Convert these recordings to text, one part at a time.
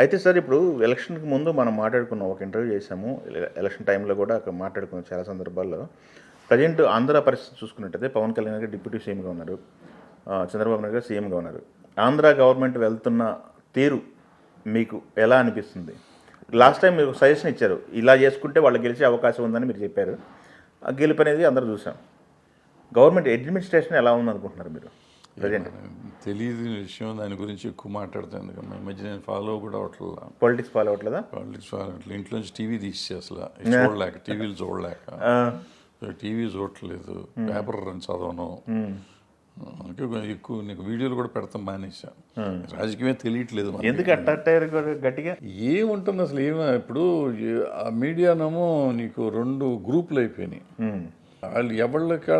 అయితే సార్ ఇప్పుడు ఎలక్షన్‌కి ముందు మనం మాట్లాడుకున్నాం. ఒక ఇంటర్వ్యూ చేసాము. ఎలక్షన్ టైంలో కూడా అక్కడ మాట్లాడుకున్నాం చాలా సందర్భాల్లో. ప్రెజెంట్ ఆంధ్ర పరిస్థితి చూసుకున్నట్టయితే పవన్ కళ్యాణ్ గారు డిప్యూటీ సీఎంగా ఉన్నారు. చంద్రబాబు నాయుడు గారు సీఎంగా ఉన్నారు. ఆంధ్ర గవర్నమెంట్ వెళ్తున్న తీరు మీకు ఎలా అనిపిస్తుంది? లాస్ట్ టైం మీరు సజెషన్ ఇచ్చారు. ఇలా చేసుకుంటే వాళ్ళు గెలిచే అవకాశం ఉందని మీరు చెప్పారు. ఆ గెలుపు అనేది అందరూ చూసాం. గవర్నమెంట్ అడ్మినిస్ట్రేషన్ ఎలా ఉందనుకుంటున్నారు మీరు ప్రజెంట్? తెలియదు విషయం, దాని గురించి ఎక్కువ మాట్లాడతాను. ఎందుకంటే ఈ మధ్య నేను ఫాలో కూడా అవ్వట్లేదు. పాలిటిక్స్ ఫాలో అవ్వట్లేదా? పాలిటిక్స్ ఫాలో అవ్వట్లేదు. ఇంట్లోంచి టీవీ తీసి అసలు చూడలేక, టీవీలు చూడలేక, టీవీ చూడట్లేదు, పేపర్ చదవను. ఎక్కువ నీకు వీడియోలు కూడా పెడతాం మానేసా. రాజకీయమే తెలియట్లేదు. ఎందుకు అట్టారు గట్టిగా? ఏముంటుంది అసలు? ఇప్పుడు ఆ మీడియానేమో నీకు 2 గ్రూపులు అయిపోయినాయి. వాళ్ళు ఎవళ్ళకి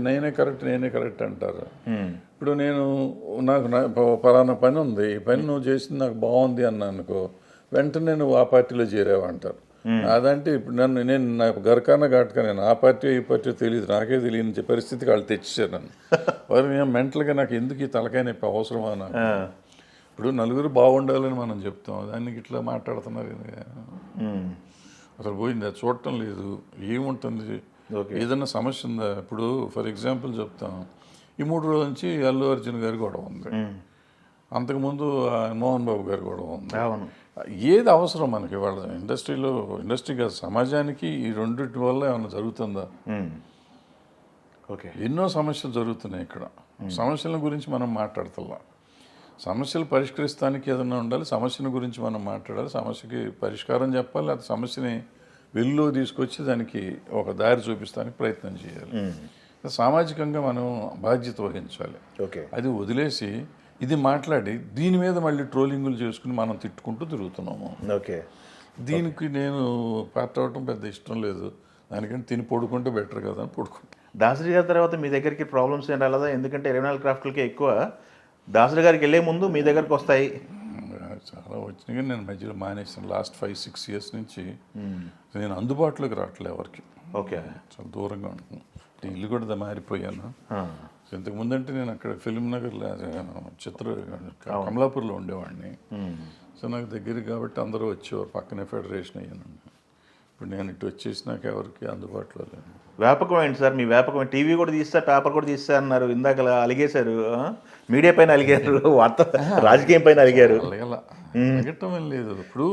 నేనే కరెక్ట్ అంటారు. ఇప్పుడు నాకు పలానా పని ఉంది, ఈ పని నువ్వు చేసింది నాకు బాగుంది అన్నా అనుకో, వెంటనే నువ్వు ఆ పార్టీలో చేరావు అంటారు. అదంటే ఇప్పుడు నేను నాకు గరకాన ఘాటుగా నేను ఆ పార్టీ ఈ పార్టీ తెలియదు, నాకే తెలియని పరిస్థితికి వాళ్ళు తెచ్చేసారు నన్ను. వారు నేను మెంటల్గా నాకు ఎందుకు ఈ తలకాయ నొప్పి అవసరమా నాకు? ఇప్పుడు నలుగురు బాగుండాలని మనం చెప్తాం, దానికి ఇట్లా మాట్లాడుతున్నారు. అసలు పోయింది, అది చూడటం లేదు. ఏముంటుంది? ఏదన్నా సమస్య ఉందా? ఇప్పుడు ఫర్ ఎగ్జాంపుల్ చెప్తాం, ఈ 3 రోజుల నుంచి అల్లు అర్జున్ గారి గొడవ ఉంది, అంతకుముందు మోహన్ బాబు గారి గొడవ ఉంది. ఏది అవసరం మనకి వాళ్ళ ఇండస్ట్రీ కాదు, సమాజానికి ఈ రెండింటి వల్ల ఏమైనా జరుగుతుందా? ఎన్నో సమస్యలు జరుగుతున్నాయి ఇక్కడ. సమస్యల గురించి మనం మాట్లాడుతున్నాం. సమస్యలు పరిష్కరిస్తానికి ఏదైనా ఉండాలి, సమస్యల గురించి మనం మాట్లాడాలి, సమస్యకి పరిష్కారం చెప్పాలి, అది సమస్యని వెల్లో తీసుకొచ్చి దానికి ఒక దారి చూపిస్తానికి ప్రయత్నం చేయాలి. సామాజికంగా మనం బాధ్యత వహించాలి. అది వదిలేసి ఇది మాట్లాడి దీని మీద మళ్ళీ ట్రోలింగులు చేసుకుని మనం తిట్టుకుంటూ తిరుగుతున్నాము. దీనికి నేను పార్ట్ అవ్వటం పెద్ద ఇష్టం లేదు. దానికంటే తిని పడుకుంటే బెటర్ కదా అని పడుకుంటా. దాసరి గారి తర్వాత మీ దగ్గరికి ప్రాబ్లమ్స్ ఏం రాలేదా? ఎందుకంటే 24 క్రాఫ్ట్లకే ఎక్కువ దాసరి గారికి వెళ్ళే ముందు మీ దగ్గరకు వస్తాయి. చాలా వచ్చినాయి కానీ నేను మధ్యలో మానేసాను. లాస్ట్ 5-6 ఇయర్స్ నుంచి నేను అందుబాటులోకి రావట్లేదు ఎవరికి. చాలా దూరంగా ఉంటున్నాను. ఇల్లు కూడా మారిపోయాను. ఇంతకుముందు అంటే నేను అక్కడ ఫిల్మ్ నగర్లో కమలాపూర్లో ఉండేవాడిని. సో నాకు దగ్గర కాబట్టి అందరూ వచ్చేవారు, పక్కనే ఫెడరేషన్ అయ్యాను. ఇప్పుడు నేను ఇటు వచ్చేసినాక ఎవరికి అందుబాటులో లేదు. వ్యాపకం ఏంటి సార్ మీ వ్యాపకం? టీవీ కూడా తీస్తా, పేపర్ కూడా తీస్తా అన్నారు, ఇందాక అలిగేశారు. మీడియా పైన అలిగారు, వార్త రాజకీయం పైన అలిగారు. అలగటం ఏం లేదు. ఇప్పుడు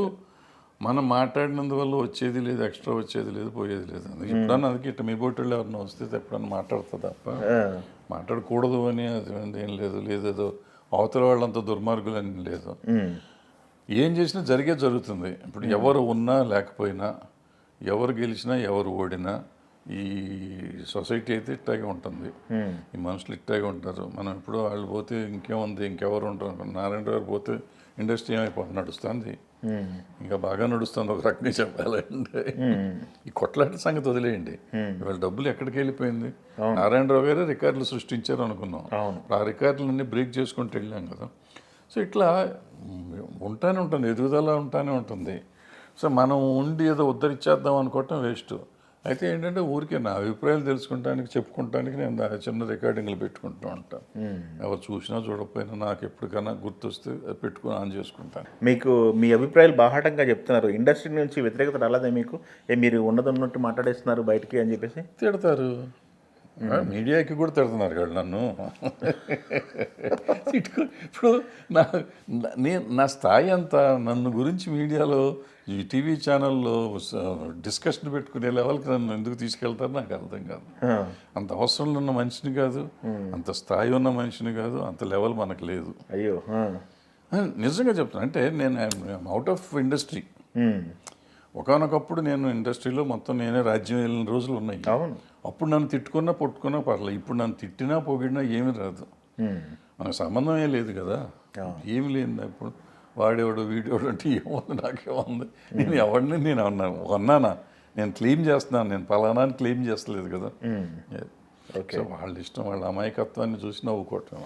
మనం మాట్లాడినందువల్ల వచ్చేది లేదు, ఎక్స్ట్రా వచ్చేది లేదు, పోయేది లేదు. ఎప్పుడన్నా అందుకే ఇట్లా మీ బోటోళ్ళు ఎవరన్నా వస్తే ఎప్పుడన్నా మాట్లాడుతుంది తప్ప మాట్లాడకూడదు అని అది ఏం లేదు. లేదేదో అవతల వాళ్ళంతా దుర్మార్గులు అని లేదు. ఏం చేసినా జరుగుతుంది. ఇప్పుడు ఎవరు ఉన్నా లేకపోయినా, ఎవరు గెలిచినా ఎవరు ఓడినా ఈ సొసైటీ అయితే ఇట్టాగే ఉంటుంది. ఈ మనుషులు ఇట్టాగే ఉంటారు. మనం ఇప్పుడు వాళ్ళు పోతే ఇంకేముంది, ఇంకెవరు ఉంటారు? నారాయణ గారు పోతే ఇండస్ట్రీ ఏమైపోతుంది, నడుస్తుంది, ఇంకా బాగా నడుస్తుంది ఒక రకంగా చెప్పాలంటే. ఈ కొట్లాట సంగతి వదిలేయండి, ఇవాళ డబ్బులు ఎక్కడికి వెళ్ళిపోయింది? నారాయణరావు గారే రికార్డులు సృష్టించారు అనుకున్నాం. ఆ రికార్డులన్నీ బ్రేక్ చేసుకుంటూ వెళ్ళాం కదా. సో ఇట్లా ఉంటానే ఉంటుంది, ఎదుగుదల ఉంటానే ఉంటుంది. సో మనం ఉండి ఏదో ఉద్ధరించేద్దాం అనుకోవటం వేస్ట్. అయితే ఏంటంటే ఊరికే నా అభిప్రాయాలు తెలుసుకుంటానికి, చెప్పుకుంటానికి నేను చిన్న రికార్డింగ్లు పెట్టుకుంటూ ఉంటాను. ఎవరు చూసినా చూడకపోయినా నాకు ఎప్పటికైనా గుర్తొస్తే పెట్టుకుని ఆన్ చేసుకుంటాను. మీకు మీ అభిప్రాయాలు బాహాటంగా చెప్తున్నారు. ఇండస్ట్రీ నుంచి వ్యతిరేకత రాలేదే మీకు? మీరు ఉన్నట్టు మాట్లాడేస్తున్నారు బయటికి అని చెప్పేసి తిడతారు. మీడియాకి కూడా తిడుతున్నారు కదా నన్ను. ఇప్పుడు నా స్థాయి అంతా నన్ను గురించి మీడియాలో ఈ టీవీ ఛానల్లో డిస్కషన్ పెట్టుకునే లెవెల్కి నన్ను ఎందుకు తీసుకెళ్తారు నాకు అర్థం కాదు. అంత అవసరంలో ఉన్న మనిషిని కాదు, అంత స్థాయి ఉన్న మనిషిని కాదు, అంత లెవెల్ మనకు లేదు. అయ్యో, నిజంగా చెప్తాను. అంటే నేను అవుట్ ఆఫ్ ఇండస్ట్రీ. ఒకనొకప్పుడు నేను ఇండస్ట్రీలో మొత్తం నేనే రాజ్యం వెళ్ళిన రోజులు ఉన్నాయి. అప్పుడు నన్ను తిట్టుకున్నా పొట్టుకున్నా పర్లేదు. ఇప్పుడు నన్ను తిట్టినా పొగిడినా ఏమీ రాదు, మనకు సంబంధం ఏం లేదు కదా. ఏమి లేదు. ఇప్పుడు వాడేవాడు వీడేవాడు అంటే ఏముంది, నాకేముంది? నేను ఎవరిని నేను అన్నానా? నేను క్లెయిమ్ చేస్తున్నాను, నేను పలానా క్లెయిమ్ చేస్తలేదు కదా. వాళ్ళ ఇష్టం, వాళ్ళ అమాయకత్వాన్ని చూసి నవ్వుకోవటం.